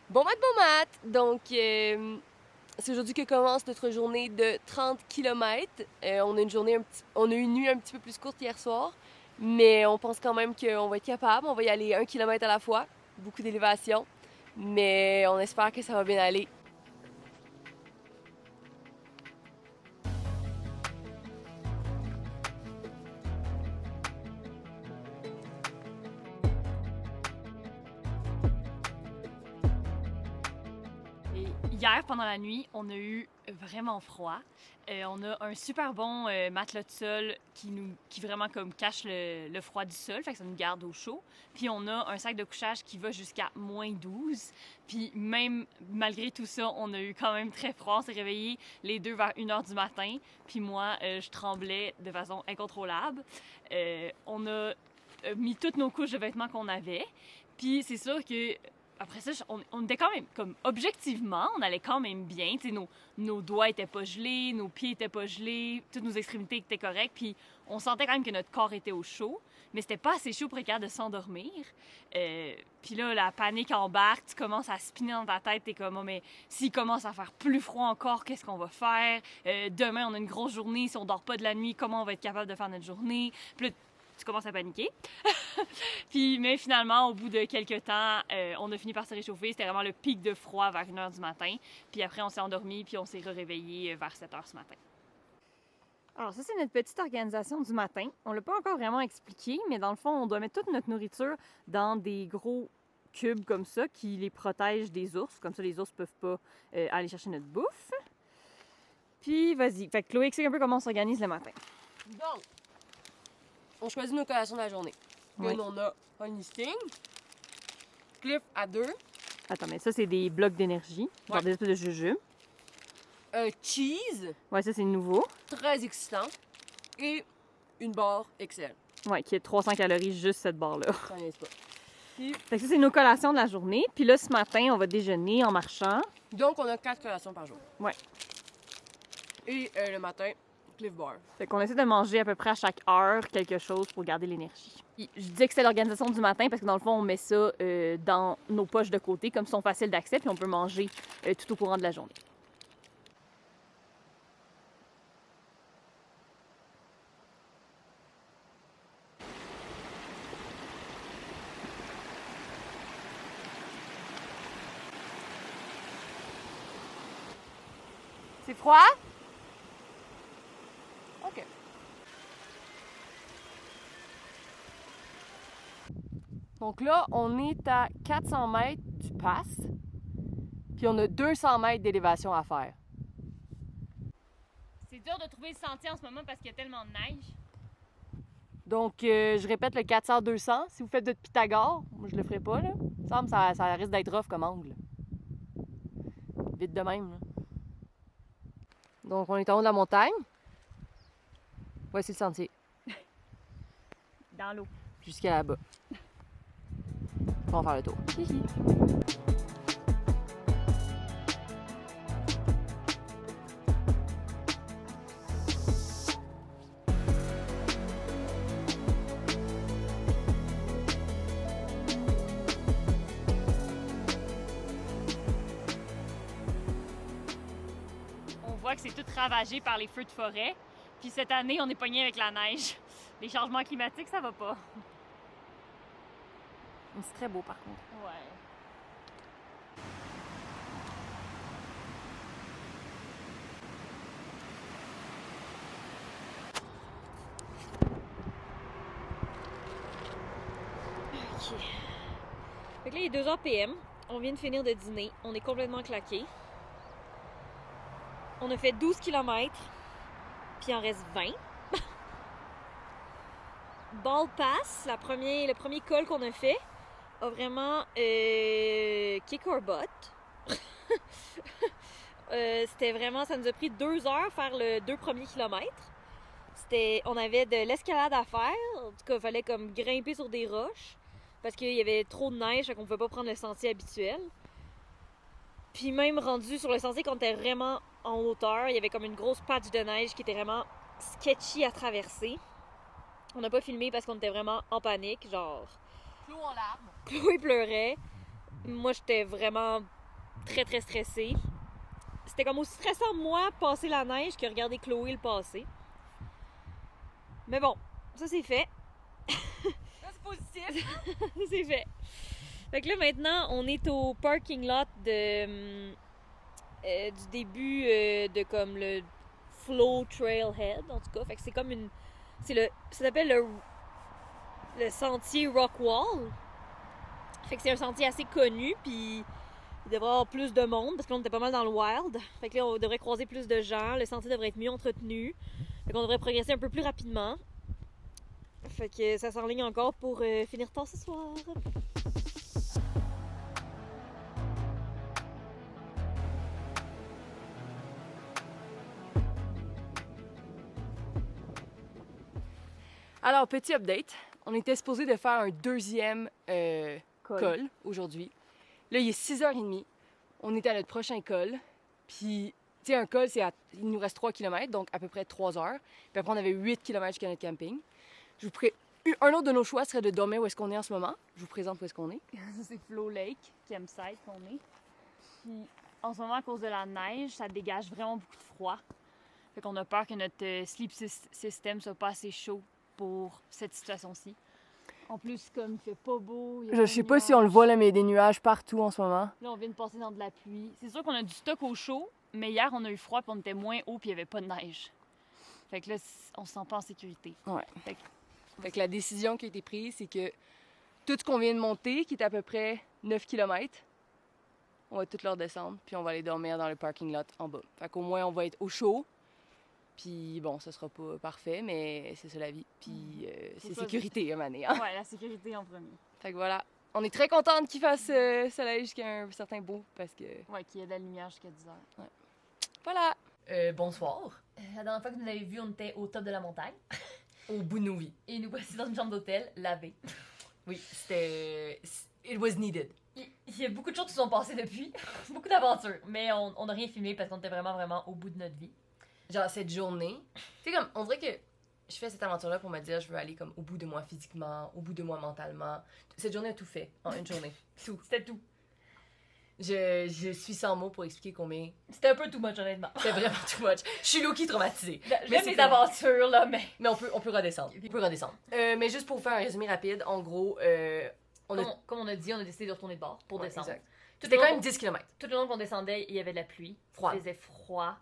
Bon maths, bon maths! Donc, c'est aujourd'hui que commence notre journée de 30 km. On a on a eu une nuit un petit peu plus courte hier soir, mais on pense quand même qu'on va être capable. On va y aller 1 km à la fois, beaucoup d'élévation, mais on espère que ça va bien aller. Et hier, pendant la nuit, on a eu vraiment froid. On a un super bon matelas de sol qui vraiment comme cache le froid du sol, fait que ça nous garde au chaud. Puis on a un sac de couchage qui va jusqu'à -12. Puis même malgré tout ça, on a eu quand même très froid. On s'est réveillés les deux vers 1h du matin. Puis moi, je tremblais de façon incontrôlable. On a mis toutes nos couches de vêtements qu'on avait. Puis c'est sûr que après ça, on était quand même, comme objectivement, on allait quand même bien. Tu sais, nos doigts étaient pas gelés, nos pieds étaient pas gelés, toutes nos extrémités étaient correctes. Puis on sentait quand même que notre corps était au chaud, mais c'était pas assez chaud pour être capable de s'endormir. Puis là, la panique embarque, tu commences à spinner dans ta tête, t'es comme, oh, mais s'il commence à faire plus froid encore, qu'est-ce qu'on va faire? Demain, on a une grosse journée, si on dort pas de la nuit, comment on va être capable de faire notre journée? Puis là, tu commences à paniquer. Puis, mais finalement, au bout de quelques temps, on a fini par se réchauffer. C'était vraiment le pic de froid vers 1h du matin. Puis après, on s'est endormi, puis on s'est réveillé vers 7h ce matin. Alors ça, c'est notre petite organisation du matin. On l'a pas encore vraiment expliqué, mais dans le fond, on doit mettre toute notre nourriture dans des gros cubes comme ça qui les protègent des ours. Comme ça, les ours peuvent pas aller chercher notre bouffe. Puis, vas-y. Fait que Chloé, explique un peu comment on s'organise le matin. Donc, on choisit nos collations de la journée. Oui. Là, on a un listing, Cliff à 2, Attends, mais ça, c'est des blocs d'énergie. Genre Ouais. des espèces de jujubes. un cheese, Ouais, ça, c'est nouveau. très excitant, et une barre Excel. Ouais, qui est 300 calories, juste cette barre-là. Ça n'est pas. Fait que ça, c'est nos collations de la journée. Puis là, ce matin, on va déjeuner en marchant. Donc, on a 4 collations par jour. Ouais. Et le matin, Cliff Bar. Fait qu'on essaie de manger à peu près à chaque heure quelque chose pour garder l'énergie. Puis, je disais que c'était l'organisation du matin parce que dans le fond, on met ça dans nos poches de côté, comme ils sont faciles d'accès, puis on peut manger tout au courant de la journée. C'est froid? OK. Donc là, on est à 400 mètres du pass, puis on a 200 mètres d'élévation à faire. C'est dur de trouver le sentier en ce moment parce qu'il y a tellement de neige. Donc, je répète le 400-200. Si vous faites de Pythagore, moi je le ferai pas, là. Il me semble que ça risque d'être rough comme angle. Vite de même, là. Donc, on est en haut de la montagne. Voici le sentier, Dans l'eau. jusqu'à là-bas. On va faire le tour. Hihi. On voit que c'est tout ravagé par les feux de forêt. Puis cette année, on est pogné avec la neige. Les changements climatiques, ça va pas. C'est très beau, par contre. Ouais. OK. Fait que là, il est 2h PM. On vient de finir de dîner. On est complètement claqués. On a fait 12 km. Puis il en reste 20. Ball Pass, le premier col qu'on a fait, a vraiment kick our butt. C'était vraiment, ça nous a pris 2 heures faire le 2 premiers kilomètres. On avait de l'escalade à faire. En tout cas, il fallait comme grimper sur des roches parce qu'il y avait trop de neige, qu'on ne pouvait pas prendre le sentier habituel. Puis même rendu sur le sentier, quand on était vraiment en hauteur, il y avait comme une grosse patch de neige qui était vraiment sketchy à traverser. On n'a pas filmé parce qu'on était vraiment en panique, genre... Clou en larmes. Chloé pleurait. Moi, j'étais vraiment très très stressée. C'était comme aussi stressant moi passer la neige que regarder Chloé le passer. Mais bon, ça c'est fait. Ça, c'est positif. Ça c'est fait. Fait que là maintenant, on est au parking lot du début de comme le Flow Trailhead en tout cas. Fait que c'est comme une... ça s'appelle le sentier Rockwall. Fait que c'est un sentier assez connu, puis il devrait y avoir plus de monde, parce que là, on était pas mal dans le wild. Fait que là, on devrait croiser plus de gens, le sentier devrait être mieux entretenu. Fait qu'on devrait progresser un peu plus rapidement. Fait que ça s'enligne encore pour finir tard ce soir. Alors, petit update. On était supposé de faire un deuxième col aujourd'hui. Là, il est 6h30. On est à notre prochain col. Puis, tu sais, un col, il nous reste 3 km, donc à peu près 3 heures. Puis après, on avait 8 km jusqu'à notre camping. Un autre de nos choix serait de dormir où est-ce qu'on est en ce moment. Je vous présente où est-ce qu'on est. Ça, c'est Flow Lake, campsite qu'on est. Puis en ce moment, à cause de la neige, ça dégage vraiment beaucoup de froid. Fait qu'on a peur que notre sleep system soit pas assez chaud pour cette situation-ci. En plus, comme il fait pas beau, il y a Je sais pas si on le voit là, mais il y a des nuages partout en ce moment. Là, on vient de passer dans de la pluie. C'est sûr qu'on a du stock au chaud, mais hier, on a eu froid puis on était moins haut puis il y avait pas de neige. Fait que là, on se sent pas en sécurité. Ouais. Fait que la décision qui a été prise, c'est que tout ce qu'on vient de monter, qui est à peu près 9 km, on va tout leur descendre, puis on va aller dormir dans le parking lot en bas. Fait qu'au moins, on va être au chaud. Puis bon, ça sera pas parfait, mais c'est ça la vie. Puis c'est sécurité, à maner. Hein? Ouais, la sécurité en premier. Fait que voilà. On est très contente qu'il fasse soleil jusqu'à un certain bout, parce que... Ouais, qu'il y ait de la lumière jusqu'à 10 heures. Ouais. Voilà! Bonsoir. La dernière fois que vous nous avez vus, on était au top de la montagne. Au bout de nos vies. Et nous voici dans une chambre d'hôtel, lavée. Oui, c'était... It was needed. Il y a beaucoup de choses qui se sont passées depuis. Beaucoup d'aventures. Mais on n'a rien filmé parce qu'on était vraiment au bout de notre vie. Genre, cette journée... Tu sais, comme, on dirait que je fais cette aventure-là pour me dire je veux aller comme au bout de moi physiquement, au bout de moi mentalement. Cette journée a tout fait, en une journée. Tout. C'était tout. Je suis sans mots pour expliquer combien... C'était un peu too much, honnêtement. C'était vraiment too much. Je suis low-key traumatisée. J'aime les aventures, là, mais... Mais on peut redescendre. On peut redescendre. Mais juste pour vous faire un résumé rapide, en gros, Comme on a dit, on a décidé de retourner de bord pour descendre. Exact. C'était quand même 10 km. Tout le long qu'on descendait, il y avait de la pluie. Froid. Il faisait froid.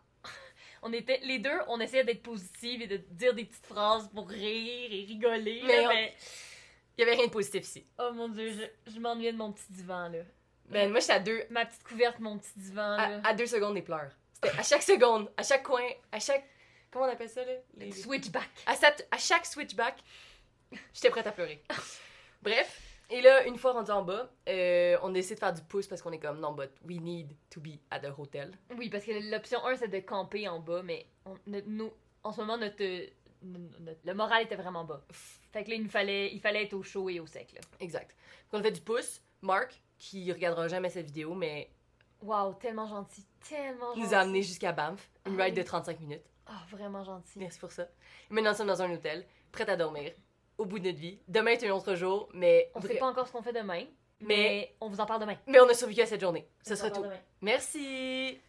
Les deux, on essayait d'être positives et de dire des petites phrases pour rire et rigoler. Mais il y avait rien de positif ici. oh mon Dieu, je m'ennuyais de mon petit divan, là. Ben, moi, j'étais Ma petite couverte, mon petit divan, là. à 2 secondes des pleurs. C'était à chaque seconde, à chaque coin, à chaque... Comment on appelle ça, là? Switchback. À chaque switchback, j'étais prête à pleurer. Bref, et là, une fois rendu en bas, on décide de faire du pouce parce qu'on est comme, non, but we need to be at the hotel. Oui, parce que l'option 1, c'est de camper en bas, mais en ce moment, le moral était vraiment bas. Fait que là, il fallait être au chaud et au sec, là. Exact. Donc, on a fait du pouce. Marc, qui regardera jamais cette vidéo, mais Wow, tellement gentil, tellement gentil. nous a amenés jusqu'à Banff, une Ah ride oui. de 35 minutes. Ah, vraiment gentil. Merci pour ça. Et maintenant, nous sommes dans un hôtel, prêts à dormir, au bout de notre vie. Demain est un autre jour, mais... On sait pas encore ce qu'on fait demain, Mais- mais on vous en parle demain. Mais on a survécu à cette journée. Ce On vous en sera parle tout. demain. Merci!